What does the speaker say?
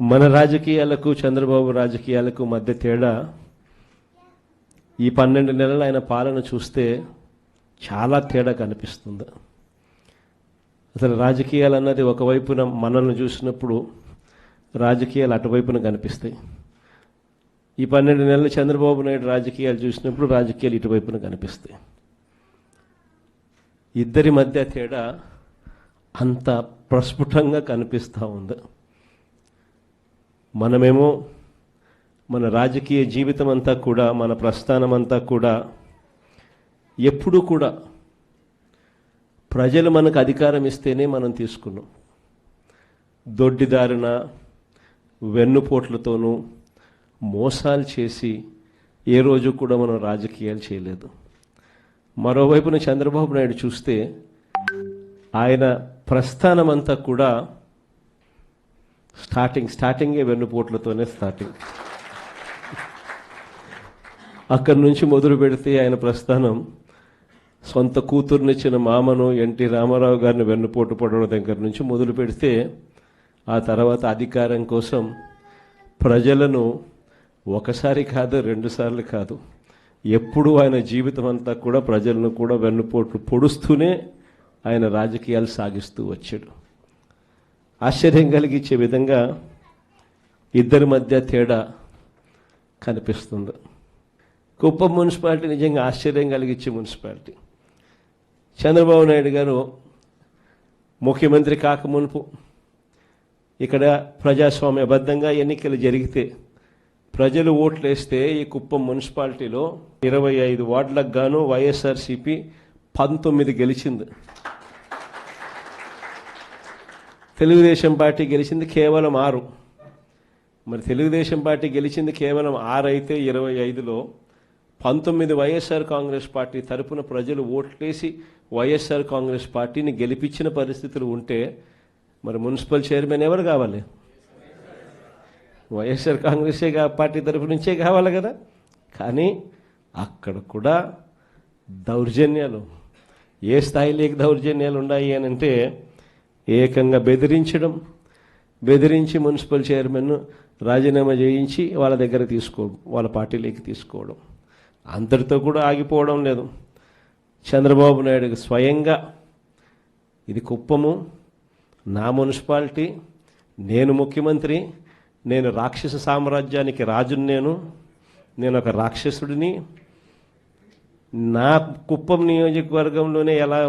మన రాజకీయాలకు చంద్రబాబు రాజకీయాలకు మధ్య తేడా ఈ 12 నెలలు ఆయన పాలన చూస్తే చాలా తేడా కనిపిస్తుంది. అసలు రాజకీయాలు అన్నది ఒకవైపున మనల్ని చూసినప్పుడు రాజకీయాలు అటువైపున కనిపిస్తాయి. ఈ 12 నెలలు చంద్రబాబు నాయుడు రాజకీయాలు చూసినప్పుడు రాజకీయాలు ఇటువైపున కనిపిస్తాయి. ఇద్దరి మధ్య తేడా అంత ప్రస్ఫుటంగా కనిపిస్తూ ఉంది. మనమేమో మన రాజకీయ జీవితం అంతా కూడా, మన ప్రస్థానం అంతా కూడా ఎప్పుడూ కూడా ప్రజలు మనకు అధికారం ఇస్తేనే మనం తీసుకున్నాం. దొడ్డిదారిన వెన్నుపోట్లతోనూ మోసాలు చేసి ఏ రోజు కూడా మనం రాజకీయాలు చేయలేదు. మరోవైపున చంద్రబాబు నాయుడు చూస్తే ఆయన ప్రస్థానం అంతా కూడా స్టార్టింగే వెన్నుపోట్లతోనే స్టార్టింగ్. అక్కడి నుంచి మొదలు పెడితే ఆయన ప్రస్థానం సొంత కూతుర్నిచ్చిన మామను ఎన్టీ రామారావు గారిని వెన్నుపోటు పడడం దగ్గర నుంచి మొదలు పెడితే, ఆ తర్వాత అధికారం కోసం ప్రజలను ఒకసారి కాదు, 2 సార్లు కాదు, ఎప్పుడూ ఆయన జీవితం అంతా కూడా ప్రజలను కూడా వెన్నుపోట్లు పొడుస్తూనే ఆయన రాజకీయాలు సాగిస్తూ వచ్చాడు. ఆశ్చర్యం కలిగించే విధంగా ఇద్దరి మధ్య తేడా కనిపిస్తుంది. కుప్పం మున్సిపాలిటీ నిజంగా ఆశ్చర్యం కలిగించే మున్సిపాలిటీ. చంద్రబాబు నాయుడు గారు ముఖ్యమంత్రి కాకమునుపు ఇక్కడ ప్రజాస్వామ్యబద్ధంగా ఎన్నికలు జరిగితే ప్రజలు ఓట్లు వేస్తే ఈ కుప్పం మున్సిపాలిటీలో 25 వార్డులకు గాను వైఎస్ఆర్సీపీ 19 గెలిచింది. తెలుగుదేశం పార్టీ గెలిచింది కేవలం 6. మరి తెలుగుదేశం పార్టీ గెలిచింది కేవలం 6 అయితే 25లో 19 వైఎస్ఆర్ కాంగ్రెస్ పార్టీ తరపున ప్రజలు ఓట్లేసి వైఎస్ఆర్ కాంగ్రెస్ పార్టీని గెలిపించిన పరిస్థితులు ఉంటే మరి మున్సిపల్ చైర్మన్ ఎవరు కావాలి? వైఎస్ఆర్ కాంగ్రెసే పార్టీ తరపు నుంచే కావాలి కదా. కానీ అక్కడ కూడా దౌర్జన్యాలు, ఏ స్థాయిలోకి దౌర్జన్యాలు ఉన్నాయి అని అంటే, ఏకంగా బెదిరించి మున్సిపల్ చైర్మన్ను రాజీనామా చేయించి వాళ్ళ దగ్గర వాళ్ళ పార్టీలోకి తీసుకోవడం. అంతటితో కూడా ఆగిపోవడం లేదు. చంద్రబాబు నాయుడుకి స్వయంగా ఇది కుప్పము, నా మున్సిపాలిటీ, నేను ముఖ్యమంత్రి, నేను రాక్షస సామ్రాజ్యానికి రాజుని, నేను ఒక రాక్షసుడిని, నా కుప్పం నియోజకవర్గంలోనే ఎలా